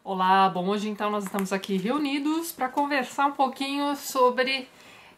Olá, bom, hoje então nós estamos aqui reunidos para conversar um pouquinho sobre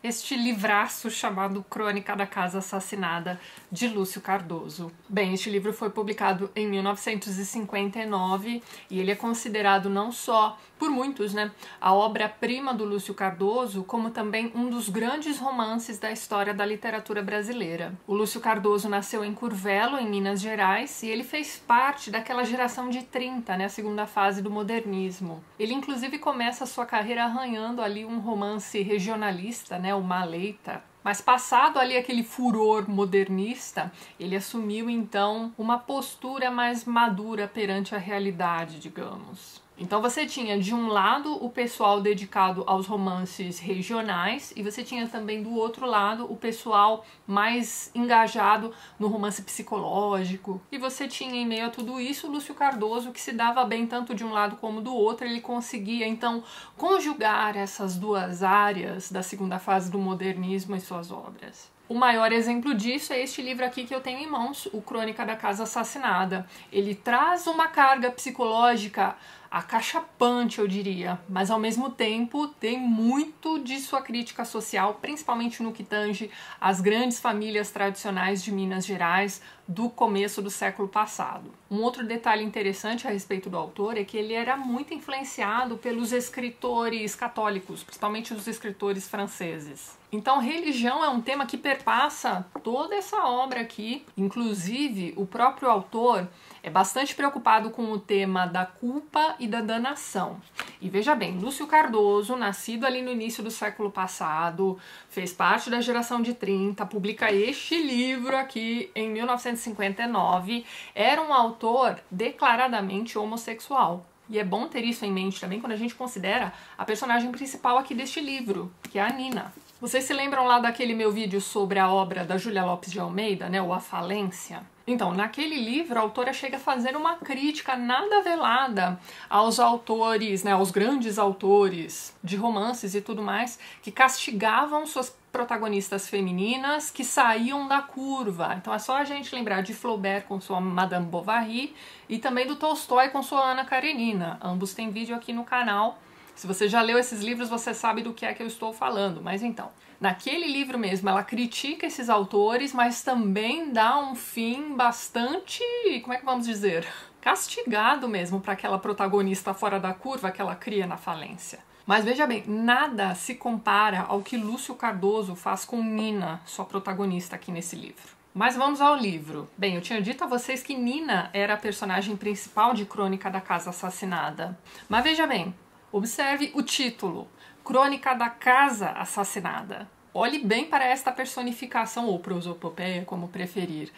este livraço chamado Crônica da Casa Assassinada, de Lúcio Cardoso. Bem, este livro foi publicado em 1959 e ele é considerado não só por muitos, a obra-prima do Lúcio Cardoso, como também um dos grandes romances da história da literatura brasileira. O Lúcio Cardoso nasceu em Curvelo, em Minas Gerais, e ele fez parte daquela geração de 30, a segunda fase do modernismo. Ele inclusive começa a sua carreira arranhando ali um romance regionalista, o Maleita. Mas passado ali aquele furor modernista, ele assumiu então uma postura mais madura perante a realidade, digamos. Então você tinha de um lado o pessoal dedicado aos romances regionais e você tinha também do outro lado o pessoal mais engajado no romance psicológico. E você tinha em meio a tudo isso o Lúcio Cardoso, que se dava bem tanto de um lado como do outro. Ele conseguia então conjugar essas duas áreas da segunda fase do modernismo em suas obras. O maior exemplo disso é este livro aqui que eu tenho em mãos, o Crônica da Casa Assassinada. Ele traz uma carga psicológica acachapante, eu diria, mas ao mesmo tempo tem muito de sua crítica social, principalmente no que tange às grandes famílias tradicionais de Minas Gerais do começo do século passado. Um outro detalhe interessante a respeito do autor é que ele era muito influenciado pelos escritores católicos, principalmente os escritores franceses. Então, religião é um tema que perpassa toda essa obra aqui. Inclusive, o próprio autor é bastante preocupado com o tema da culpa e da danação. E veja bem, Lúcio Cardoso, nascido ali no início do século passado, fez parte da geração de 30, publica este livro aqui em 1959, era um autor declaradamente homossexual. E é bom ter isso em mente também quando a gente considera a personagem principal aqui deste livro, que é a Nina. Vocês se lembram lá daquele meu vídeo sobre a obra da Júlia Lopes de Almeida, o A Falência? Então, naquele livro, a autora chega a fazer uma crítica nada velada aos autores, aos grandes autores de romances e tudo mais, que castigavam suas protagonistas femininas que saíam da curva. Então é só a gente lembrar de Flaubert com sua Madame Bovary e também do Tolstói com sua Ana Karenina. Ambos têm vídeo aqui no canal. Se você já leu esses livros, você sabe do que é que eu estou falando. Mas então, naquele livro mesmo, ela critica esses autores, mas também dá um fim bastante, como é que vamos dizer, castigado mesmo para aquela protagonista fora da curva que ela cria na Falência. Mas veja bem, nada se compara ao que Lúcio Cardoso faz com Nina, sua protagonista aqui nesse livro. Mas vamos ao livro. Bem, eu tinha dito a vocês que Nina era a personagem principal de Crônica da Casa Assassinada. Mas veja bem, observe o título, Crônica da Casa Assassinada. Olhe bem para esta personificação, ou prosopopeia, como preferir.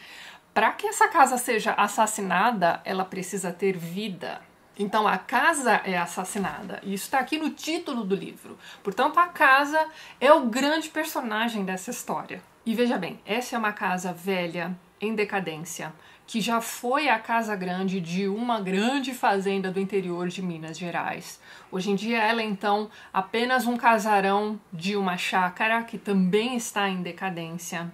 Para que essa casa seja assassinada, ela precisa ter vida. Então a casa é assassinada, e isso está aqui no título do livro. Portanto, a casa é o grande personagem dessa história. E veja bem, essa é uma casa velha, em decadência, que já foi a casa grande de uma grande fazenda do interior de Minas Gerais. Hoje em dia ela é então apenas um casarão de uma chácara que também está em decadência.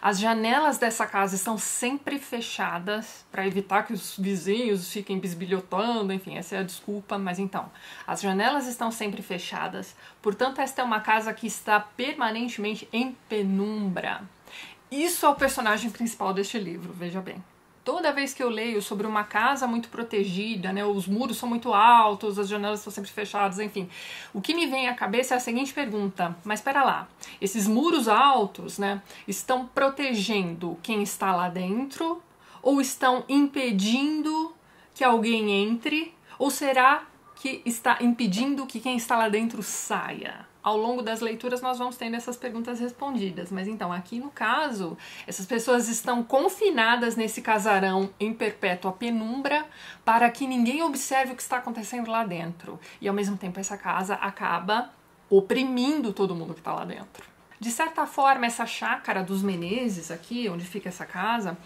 As janelas dessa casa estão sempre fechadas para evitar que os vizinhos fiquem bisbilhotando, enfim, essa é a desculpa, mas então, as janelas estão sempre fechadas, portanto esta é uma casa que está permanentemente em penumbra. Isso é o personagem principal deste livro, veja bem. Toda vez que eu leio sobre uma casa muito protegida, os muros são muito altos, as janelas estão sempre fechadas, enfim, o que me vem à cabeça é a seguinte pergunta: mas espera lá, esses muros altos, estão protegendo quem está lá dentro ou estão impedindo que alguém entre? Ou será que está impedindo que quem está lá dentro saia? Ao longo das leituras nós vamos tendo essas perguntas respondidas, mas então aqui no caso, essas pessoas estão confinadas nesse casarão em perpétua penumbra para que ninguém observe o que está acontecendo lá dentro. E ao mesmo tempo essa casa acaba oprimindo todo mundo que está lá dentro. De certa forma, essa chácara dos Menezes aqui, onde fica essa casa,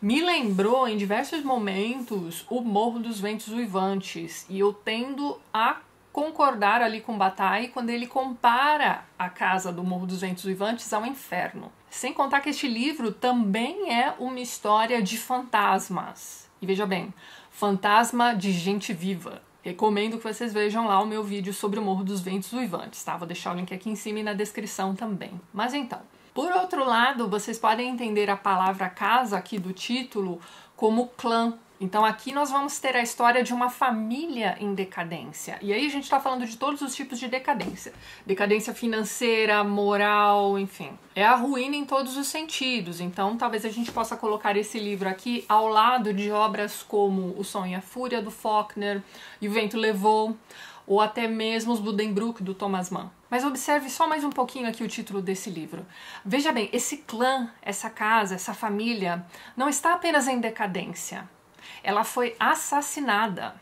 me lembrou em diversos momentos o Morro dos Ventos Uivantes, e eu tendo a concordar ali com Bataille quando ele compara a casa do Morro dos Ventos Uivantes ao inferno. Sem contar que este livro também é uma história de fantasmas. E veja bem, fantasma de gente viva. Recomendo que vocês vejam lá o meu vídeo sobre o Morro dos Ventos Uivantes, tá? Vou deixar o link aqui em cima e na descrição também. Mas então, por outro lado, vocês podem entender a palavra casa aqui do título como clã. Então aqui nós vamos ter a história de uma família em decadência. E aí a gente está falando de todos os tipos de decadência. Decadência financeira, moral, enfim. É a ruína em todos os sentidos. Então talvez a gente possa colocar esse livro aqui ao lado de obras como O Som e a Fúria, do Faulkner, E o Vento Levou, ou até mesmo Os Buddenbrook, do Thomas Mann. Mas observe só mais um pouquinho aqui o título desse livro. Veja bem, esse clã, essa casa, essa família, não está apenas em decadência. Ela foi assassinada.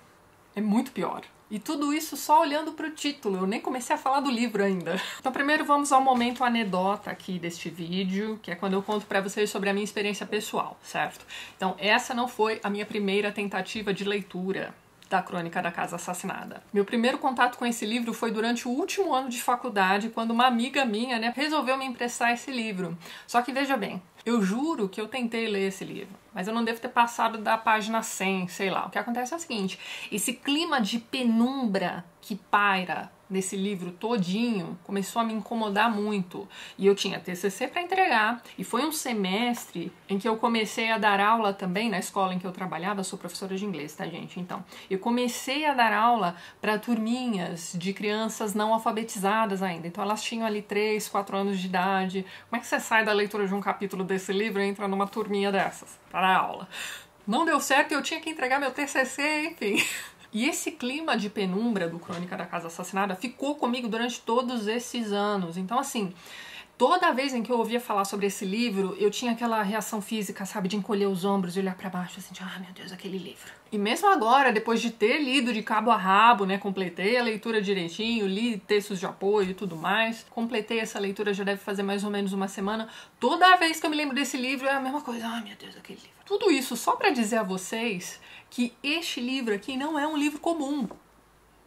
É muito pior. E tudo isso só olhando para o título, eu nem comecei a falar do livro ainda. Então primeiro vamos ao momento anedota aqui deste vídeo, que é quando eu conto para vocês sobre a minha experiência pessoal, certo? Então essa não foi a minha primeira tentativa de leitura da Crônica da Casa Assassinada. Meu primeiro contato com esse livro foi durante o último ano de faculdade, quando uma amiga minha, resolveu me emprestar esse livro. Só que veja bem, eu juro que eu tentei ler esse livro, mas eu não devo ter passado da página 100, sei lá. O que acontece é o seguinte, esse clima de penumbra que paira nesse livro todinho começou a me incomodar muito. E eu tinha TCC para entregar, e foi um semestre em que eu comecei a dar aula também na escola em que eu trabalhava. Eu sou professora de inglês, tá, gente? Então, eu comecei a dar aula para turminhas de crianças não alfabetizadas ainda. Então, elas tinham ali 3, 4 anos de idade. Como é que você sai da leitura de um capítulo desse livro e entra numa turminha dessas para dar aula? Não deu certo e eu tinha que entregar meu TCC, enfim. E esse clima de penumbra do Crônica da Casa Assassinada ficou comigo durante todos esses anos. Então, assim, toda vez em que eu ouvia falar sobre esse livro, eu tinha aquela reação física, sabe, de encolher os ombros e olhar pra baixo, assim, de, ah, meu Deus, aquele livro. E mesmo agora, depois de ter lido de cabo a rabo, completei a leitura direitinho, li textos de apoio e tudo mais, completei essa leitura já deve fazer mais ou menos uma semana, toda vez que eu me lembro desse livro é a mesma coisa, ah, meu Deus, aquele livro. Tudo isso só pra dizer a vocês que este livro aqui não é um livro comum.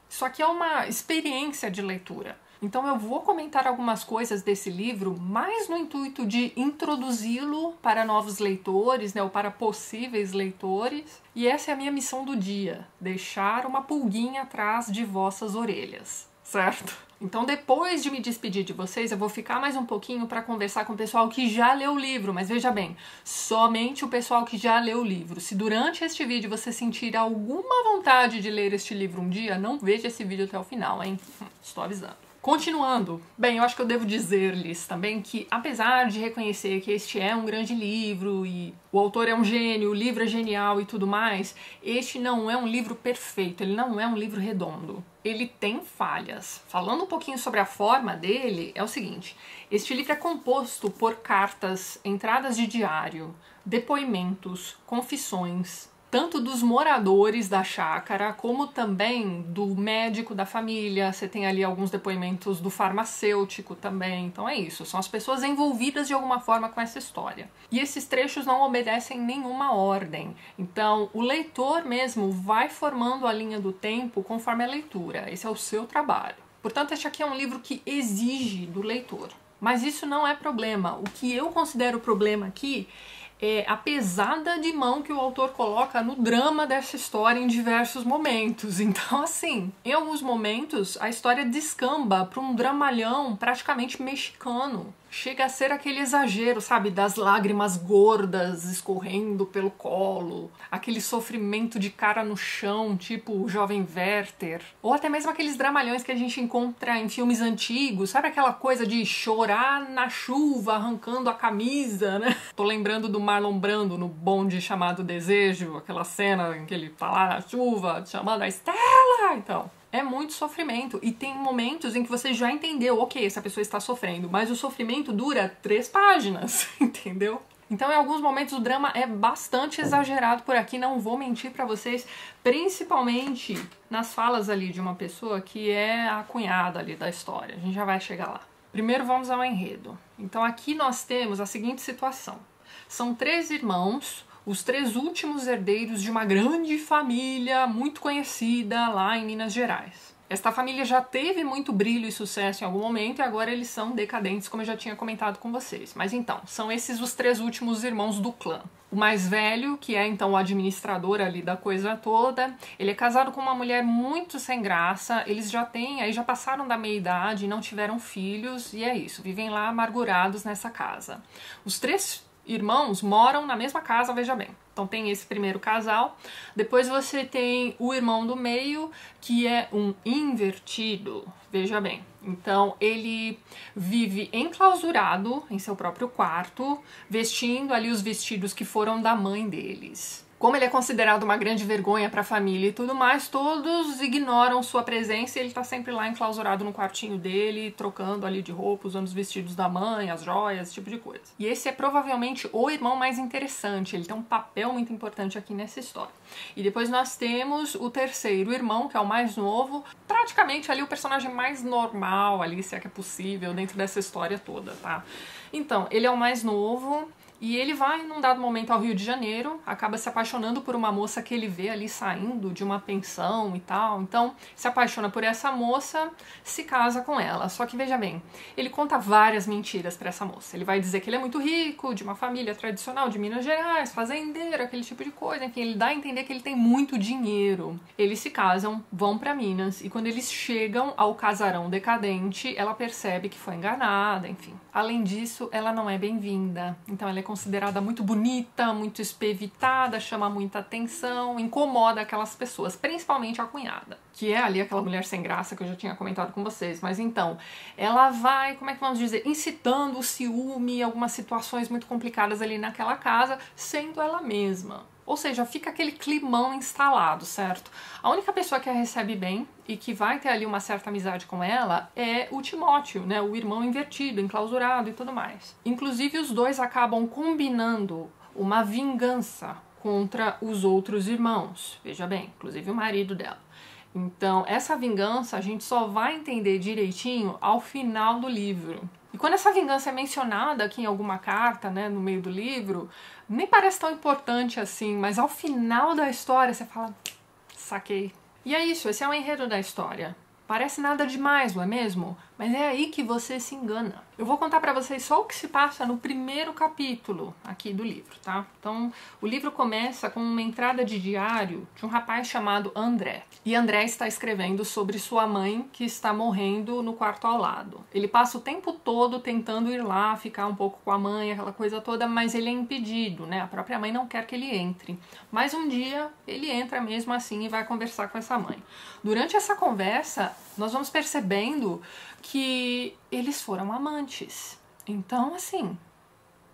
Isso aqui é uma experiência de leitura. Então eu vou comentar algumas coisas desse livro, mais no intuito de introduzi-lo para novos leitores, ou para possíveis leitores. E essa é a minha missão do dia, deixar uma pulguinha atrás de vossas orelhas, certo? Então depois de me despedir de vocês, eu vou ficar mais um pouquinho para conversar com o pessoal que já leu o livro. Mas veja bem, somente o pessoal que já leu o livro. Se durante este vídeo você sentir alguma vontade de ler este livro um dia, não veja esse vídeo até o final, hein? Estou avisando. Continuando, bem, eu acho que eu devo dizer-lhes também que, apesar de reconhecer que este é um grande livro e o autor é um gênio, o livro é genial e tudo mais, este não é um livro perfeito, ele não é um livro redondo. Ele tem falhas. Falando um pouquinho sobre a forma dele, é o seguinte, este livro é composto por cartas, entradas de diário, depoimentos, confissões, tanto dos moradores da chácara, como também do médico da família. Você tem ali alguns depoimentos do farmacêutico também. Então é isso, são as pessoas envolvidas de alguma forma com essa história. E esses trechos não obedecem nenhuma ordem. Então o leitor mesmo vai formando a linha do tempo conforme a leitura. Esse é o seu trabalho. Portanto, este aqui é um livro que exige do leitor. Mas isso não é problema. O que eu considero problema aqui é a pesada de mão que o autor coloca no drama dessa história em diversos momentos. Então, assim, em alguns momentos a história descamba para um dramalhão praticamente mexicano. Chega a ser aquele exagero, sabe, das lágrimas gordas escorrendo pelo colo, aquele sofrimento de cara no chão, tipo o Jovem Werther, ou até mesmo aqueles dramalhões que a gente encontra em filmes antigos, sabe aquela coisa de chorar na chuva, arrancando a camisa, né? Tô lembrando do Marlon Brando no Bonde Chamado Desejo, aquela cena em que ele tá lá na chuva, chamando a Estela, então... É muito sofrimento e tem momentos em que você já entendeu, ok, essa pessoa está sofrendo, mas o sofrimento dura 3 páginas, entendeu? Então em alguns momentos o drama é bastante exagerado por aqui, não vou mentir pra vocês, principalmente nas falas ali de uma pessoa que é a cunhada ali da história, a gente já vai chegar lá. Primeiro vamos ao enredo. Então aqui nós temos a seguinte situação, são 3 irmãos, os 3 últimos herdeiros de uma grande família muito conhecida lá em Minas Gerais. Esta família já teve muito brilho e sucesso em algum momento e agora eles são decadentes, como eu já tinha comentado com vocês. Mas então, são esses os 3 últimos irmãos do clã. O mais velho, que é então o administrador ali da coisa toda, ele é casado com uma mulher muito sem graça, eles já passaram da meia-idade, não tiveram filhos, e é isso, vivem lá amargurados nessa casa. Os 3 irmãos moram na mesma casa, veja bem. Então tem esse primeiro casal, depois você tem o irmão do meio, que é um invertido, veja bem. Então ele vive enclausurado em seu próprio quarto, vestindo ali os vestidos que foram da mãe deles. Como ele é considerado uma grande vergonha para a família e tudo mais, todos ignoram sua presença e ele tá sempre lá enclausurado no quartinho dele, trocando ali de roupa, usando os vestidos da mãe, as joias, esse tipo de coisa. E esse é provavelmente o irmão mais interessante, ele tem um papel muito importante aqui nessa história. E depois nós temos o terceiro irmão, que é o mais novo, praticamente ali o personagem mais normal ali, se é que é possível, dentro dessa história toda, tá? Então, ele é o mais novo. E ele vai, num dado momento, ao Rio de Janeiro, acaba se apaixonando por uma moça que ele vê ali saindo de uma pensão e tal. Então, se apaixona por essa moça, se casa com ela. Só que, veja bem, ele conta várias mentiras pra essa moça. Ele vai dizer que ele é muito rico, de uma família tradicional de Minas Gerais, fazendeiro, aquele tipo de coisa. Enfim, ele dá a entender que ele tem muito dinheiro. Eles se casam, vão pra Minas, e quando eles chegam ao casarão decadente, ela percebe que foi enganada, enfim. Além disso, ela não é bem-vinda. Então, ela é considerada muito bonita, muito espevitada, chama muita atenção, incomoda aquelas pessoas, principalmente a cunhada, que é ali aquela mulher sem graça que eu já tinha comentado com vocês. Mas então, ela vai, como é que vamos dizer, incitando o ciúme, algumas situações muito complicadas ali naquela casa, sendo ela mesma. Ou seja, fica aquele climão instalado, certo? A única pessoa que a recebe bem e que vai ter ali uma certa amizade com ela é o Timóteo, né? O irmão invertido, enclausurado e tudo mais. Inclusive, os dois acabam combinando uma vingança contra os outros irmãos. Veja bem, inclusive o marido dela. Então, essa vingança a gente só vai entender direitinho ao final do livro. E quando essa vingança é mencionada aqui em alguma carta, né, no meio do livro, nem parece tão importante assim, mas ao final da história você fala, saquei. E é isso, esse é o enredo da história. Parece nada demais, não é mesmo? Mas é aí que você se engana. Eu vou contar pra vocês só o que se passa no primeiro capítulo aqui do livro, tá? Então, o livro começa com uma entrada de diário de um rapaz chamado André. E André está escrevendo sobre sua mãe que está morrendo no quarto ao lado. Ele passa o tempo todo tentando ir lá, ficar um pouco com a mãe, aquela coisa toda, mas ele é impedido, né? A própria mãe não quer que ele entre. Mas um dia ele entra mesmo assim e vai conversar com essa mãe. Durante essa conversa, nós vamos percebendo que eles foram amantes. Então, assim,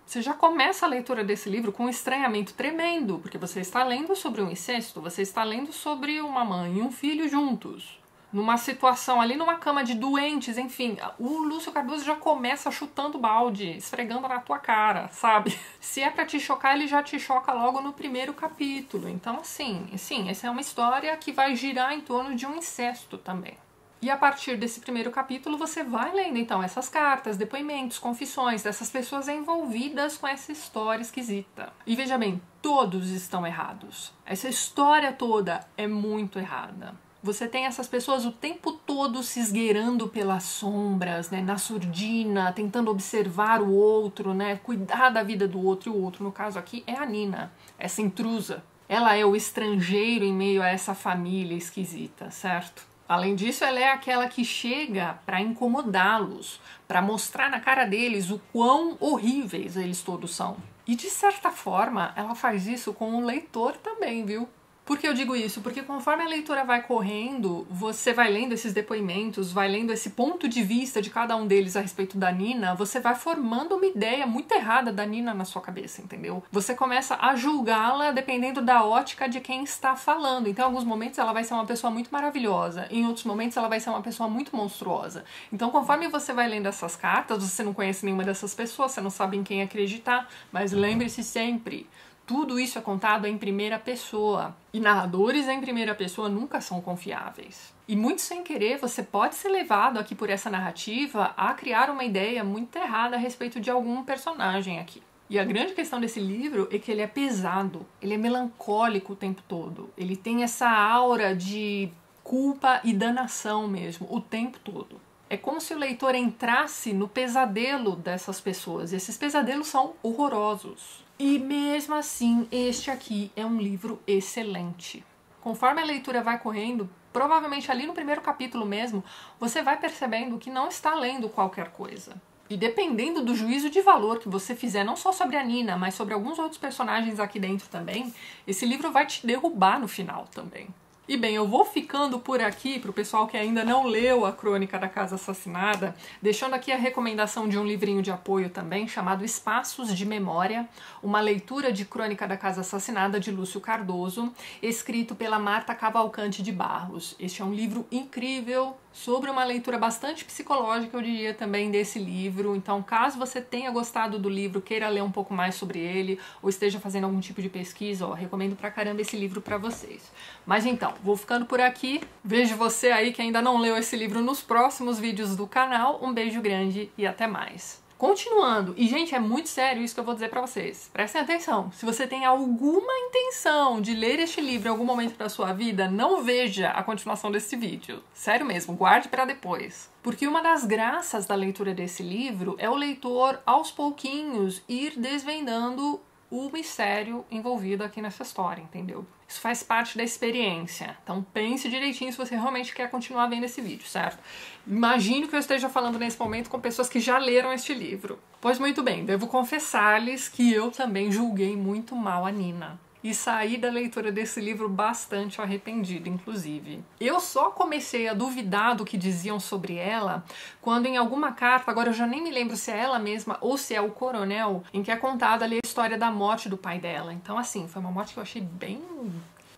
você já começa a leitura desse livro com um estranhamento tremendo, porque você está lendo sobre um incesto, você está lendo sobre uma mãe e um filho juntos, numa situação ali, numa cama de doentes, enfim. O Lúcio Cardoso já começa chutando balde, esfregando na tua cara, sabe? Se é pra te chocar, ele já te choca logo no primeiro capítulo. Então, assim, essa é uma história que vai girar em torno de um incesto também. E a partir desse primeiro capítulo você vai lendo então essas cartas, depoimentos, confissões dessas pessoas envolvidas com essa história esquisita. E veja bem, todos estão errados. Essa história toda é muito errada. Você tem essas pessoas o tempo todo se esgueirando pelas sombras, né, na surdina, tentando observar o outro, né, cuidar da vida do outro, e o outro, no caso aqui, é a Nina, essa intrusa. Ela é o estrangeiro em meio a essa família esquisita, certo? Além disso, ela é aquela que chega para incomodá-los, para mostrar na cara deles o quão horríveis eles todos são. E de certa forma, ela faz isso com o leitor também, viu? Por que eu digo isso? Porque conforme a leitura vai correndo, você vai lendo esses depoimentos, vai lendo esse ponto de vista de cada um deles a respeito da Nina, você vai formando uma ideia muito errada da Nina na sua cabeça, entendeu? Você começa a julgá-la dependendo da ótica de quem está falando. Então, em alguns momentos ela vai ser uma pessoa muito maravilhosa, em outros momentos ela vai ser uma pessoa muito monstruosa. Então, conforme você vai lendo essas cartas, você não conhece nenhuma dessas pessoas, você não sabe em quem acreditar, mas lembre-se sempre, tudo isso é contado em primeira pessoa. E narradores em primeira pessoa nunca são confiáveis. E muito sem querer, você pode ser levado aqui por essa narrativa a criar uma ideia muito errada a respeito de algum personagem aqui. E a grande questão desse livro é que ele é pesado, ele é melancólico o tempo todo. Ele tem essa aura de culpa e danação mesmo, o tempo todo. É como se o leitor entrasse no pesadelo dessas pessoas. Esses pesadelos são horrorosos. E mesmo assim, este aqui é um livro excelente. Conforme a leitura vai correndo, provavelmente ali no primeiro capítulo mesmo, você vai percebendo que não está lendo qualquer coisa. E dependendo do juízo de valor que você fizer, não só sobre a Nina, mas sobre alguns outros personagens aqui dentro também, esse livro vai te derrubar no final também. E bem, eu vou ficando por aqui para o pessoal que ainda não leu A Crônica da Casa Assassinada, deixando aqui a recomendação de um livrinho de apoio também, chamado Espaços de Memória, uma leitura de Crônica da Casa Assassinada de Lúcio Cardoso, escrito pela Marta Cavalcante de Barros. Este é um livro incrível, sobre uma leitura bastante psicológica, eu diria também, desse livro. Então, caso você tenha gostado do livro, queira ler um pouco mais sobre ele, ou esteja fazendo algum tipo de pesquisa, recomendo pra caramba esse livro pra vocês. Mas então, vou ficando por aqui. Vejo você aí que ainda não leu esse livro nos próximos vídeos do canal. Um beijo grande e até mais. Continuando, e gente, é muito sério isso que eu vou dizer pra vocês. Prestem atenção, se você tem alguma intenção de ler este livro em algum momento da sua vida, não veja a continuação desse vídeo. Sério mesmo, guarde pra depois. Porque uma das graças da leitura desse livro é o leitor, aos pouquinhos, ir desvendando o mistério envolvido aqui nessa história, entendeu? Isso faz parte da experiência. Então pense direitinho se você realmente quer continuar vendo esse vídeo, certo? Imagino que eu esteja falando nesse momento com pessoas que já leram este livro. Pois muito bem, devo confessar-lhes que eu também julguei muito mal a Nina. E saí da leitura desse livro bastante arrependida, inclusive. Eu só comecei a duvidar do que diziam sobre ela quando em alguma carta, agora eu já nem me lembro se é ela mesma ou se é o coronel, em que é contada ali a história da morte do pai dela. Então assim, foi uma morte que eu achei bem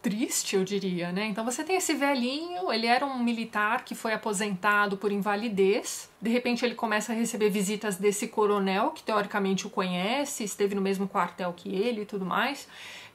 triste, eu diria, né? Então você tem esse velhinho, ele era um militar que foi aposentado por invalidez. De repente ele começa a receber visitas desse coronel, que teoricamente o conhece, esteve no mesmo quartel que ele e tudo mais.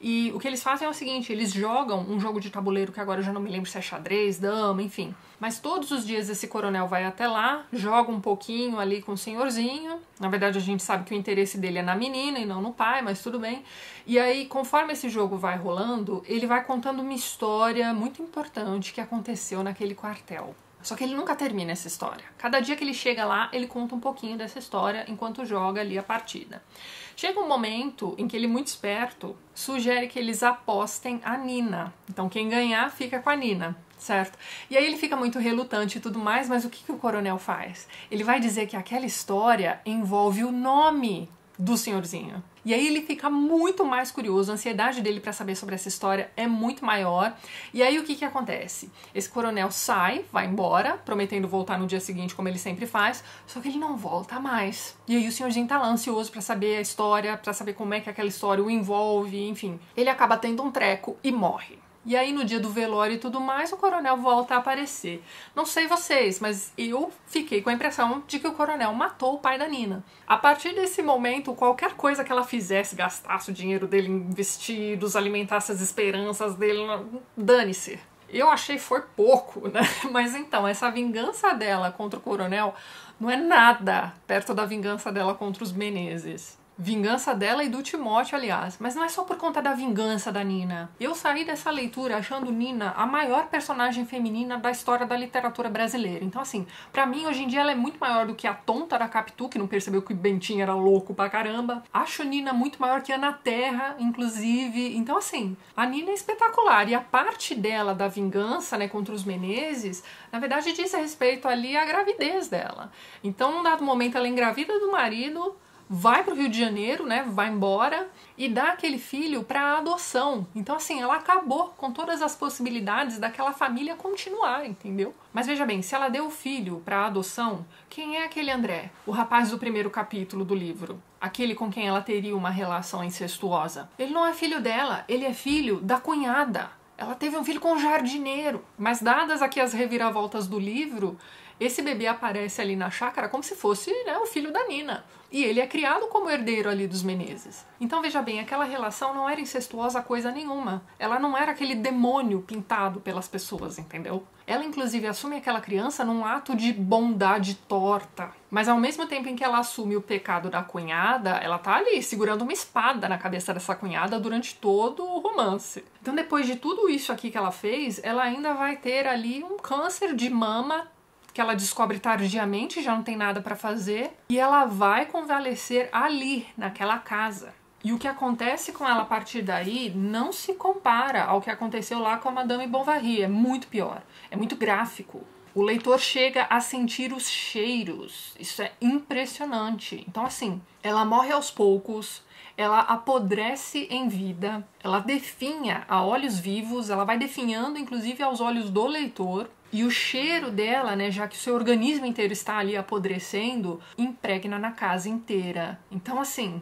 E o que eles fazem é o seguinte, eles jogam um jogo de tabuleiro, que agora eu já não me lembro se é xadrez, dama, enfim. Mas todos os dias esse coronel vai até lá, joga um pouquinho ali com o senhorzinho. Na verdade a gente sabe que o interesse dele é na menina e não no pai, mas tudo bem. E aí, conforme esse jogo vai rolando, ele vai contando uma história muito importante que aconteceu naquele quartel. Só que ele nunca termina essa história. Cada dia que ele chega lá, ele conta um pouquinho dessa história enquanto joga ali a partida. Chega um momento em que ele, muito esperto, sugere que eles apostem a Nina. Então quem ganhar fica com a Nina, certo? E aí ele fica muito relutante e tudo mais, mas o que o coronel faz? Ele vai dizer que aquela história envolve o nome do senhorzinho. E aí ele fica muito mais curioso, a ansiedade dele para saber sobre essa história é muito maior. E aí o que acontece? Esse coronel sai, vai embora, prometendo voltar no dia seguinte como ele sempre faz, só que ele não volta mais. E aí o senhorzinho tá lá ansioso para saber a história, para saber como é que aquela história o envolve, enfim. Ele acaba tendo um treco e morre. E aí no dia do velório e tudo mais, o coronel volta a aparecer. Não sei vocês, mas eu fiquei com a impressão de que o coronel matou o pai da Nina. A partir desse momento, qualquer coisa que ela fizesse, gastasse o dinheiro dele em vestidos, alimentasse as esperanças dele, dane-se. Eu achei foi pouco, né? Mas então, essa vingança dela contra o coronel não é nada perto da vingança dela contra os Menezes. Vingança dela e do Timóteo, aliás. Mas não é só por conta da vingança da Nina. Eu saí dessa leitura achando Nina a maior personagem feminina da história da literatura brasileira. Então, assim, pra mim, hoje em dia, ela é muito maior do que a tonta da Capitu, que não percebeu que o Bentinho era louco pra caramba. Acho Nina muito maior que Ana Terra, inclusive. Então, assim, a Nina é espetacular. E a parte dela da vingança, né, contra os Menezes, na verdade, diz a respeito ali à gravidez dela. Então, num dado momento, ela engravida do marido, vai pro Rio de Janeiro, né, vai embora e dá aquele filho para adoção. Então, assim, ela acabou com todas as possibilidades daquela família continuar, entendeu? Mas veja bem, se ela deu o filho para adoção, quem é aquele André? O rapaz do primeiro capítulo do livro. Aquele com quem ela teria uma relação incestuosa. Ele não é filho dela, ele é filho da cunhada. Ela teve um filho com um jardineiro. Mas dadas aqui as reviravoltas do livro, esse bebê aparece ali na chácara como se fosse, né, o filho da Nina. E ele é criado como herdeiro ali dos Menezes. Então veja bem, aquela relação não era incestuosa coisa nenhuma. Ela não era aquele demônio pintado pelas pessoas, entendeu? Ela inclusive assume aquela criança num ato de bondade torta. Mas ao mesmo tempo em que ela assume o pecado da cunhada, ela tá ali segurando uma espada na cabeça dessa cunhada durante todo o romance. Então depois de tudo isso aqui que ela fez, ela ainda vai ter ali um câncer de mama que ela descobre tardiamente, já não tem nada para fazer, e ela vai convalescer ali, naquela casa. E o que acontece com ela a partir daí não se compara ao que aconteceu lá com a Madame Bovary, é muito pior, é muito gráfico. O leitor chega a sentir os cheiros, isso é impressionante. Então assim, ela morre aos poucos, ela apodrece em vida, ela definha a olhos vivos, ela vai definhando inclusive aos olhos do leitor, e o cheiro dela, né, já que o seu organismo inteiro está ali apodrecendo, impregna na casa inteira. Então assim,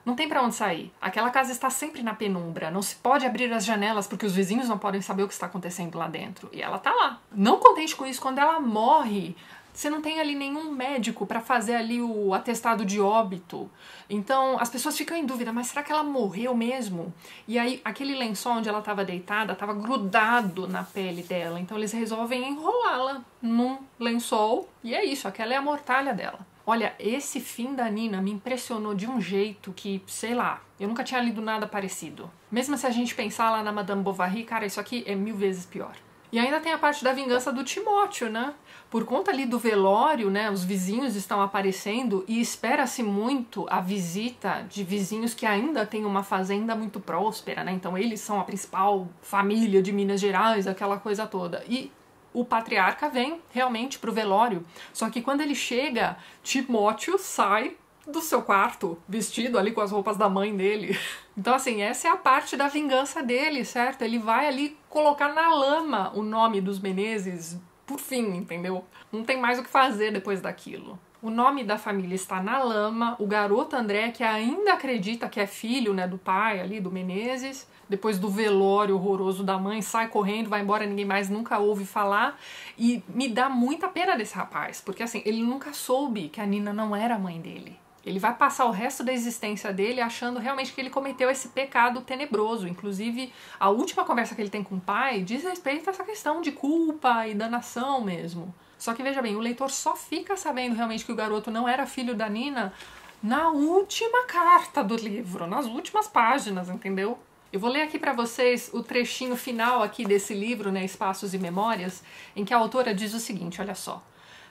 não tem pra onde sair. Aquela casa está sempre na penumbra, não se pode abrir as janelas porque os vizinhos não podem saber o que está acontecendo lá dentro. E ela tá lá. Não contente com isso, quando ela morre, você não tem ali nenhum médico para fazer ali o atestado de óbito. Então as pessoas ficam em dúvida, mas será que ela morreu mesmo? E aí aquele lençol onde ela estava deitada estava grudado na pele dela. Então eles resolvem enrolá-la num lençol e é isso, aquela é a mortalha dela. Olha, esse fim da Nina me impressionou de um jeito que, sei lá, eu nunca tinha lido nada parecido. Mesmo se a gente pensar lá na Madame Bovary, cara, isso aqui é 1000 vezes pior. E ainda tem a parte da vingança do Timóteo, né? Por conta ali do velório, né, os vizinhos estão aparecendo e espera-se muito a visita de vizinhos que ainda têm uma fazenda muito próspera, né? Então eles são a principal família de Minas Gerais, aquela coisa toda. E o patriarca vem realmente pro velório. Só que quando ele chega, Timóteo sai do seu quarto, vestido ali com as roupas da mãe dele. Então assim, essa é a parte da vingança dele, certo? Ele vai ali colocar na lama o nome dos Menezes por fim, entendeu? Não tem mais o que fazer depois daquilo. O nome da família está na lama, o garoto André, que ainda acredita que é filho, né, do pai ali, do Menezes, depois do velório horroroso da mãe, sai correndo, vai embora, ninguém mais nunca ouve falar, e me dá muita pena desse rapaz, porque assim, ele nunca soube que a Nina não era a mãe dele. Ele vai passar o resto da existência dele achando realmente que ele cometeu esse pecado tenebroso. Inclusive, a última conversa que ele tem com o pai diz respeito a essa questão de culpa e danação mesmo. Só que veja bem, o leitor só fica sabendo realmente que o garoto não era filho da Nina na última carta do livro, nas últimas páginas, entendeu? Eu vou ler aqui para vocês o trechinho final aqui desse livro, né, Espaços e Memórias, em que a autora diz o seguinte, olha só.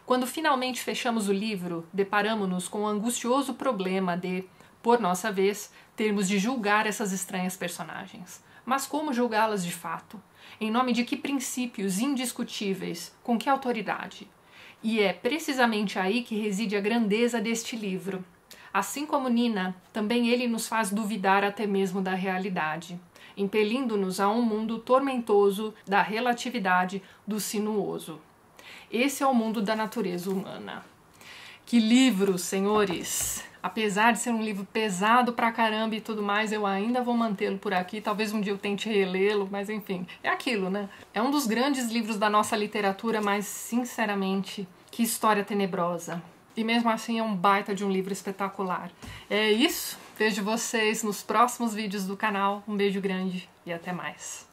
Quando finalmente fechamos o livro, deparamo-nos com o angustioso problema de, por nossa vez, termos de julgar essas estranhas personagens. Mas como julgá-las de fato? Em nome de que princípios indiscutíveis? Com que autoridade? E é precisamente aí que reside a grandeza deste livro. Assim como Nina, também ele nos faz duvidar até mesmo da realidade, impelindo-nos a um mundo tormentoso da relatividade, do sinuoso. Esse é o mundo da natureza humana. Que livro, senhores! Apesar de ser um livro pesado pra caramba e tudo mais, eu ainda vou mantê-lo por aqui. Talvez um dia eu tente relê-lo, mas enfim, é aquilo, né? É um dos grandes livros da nossa literatura, mas, sinceramente, que história tenebrosa. E mesmo assim é um baita de um livro espetacular. É isso, vejo vocês nos próximos vídeos do canal. Um beijo grande e até mais.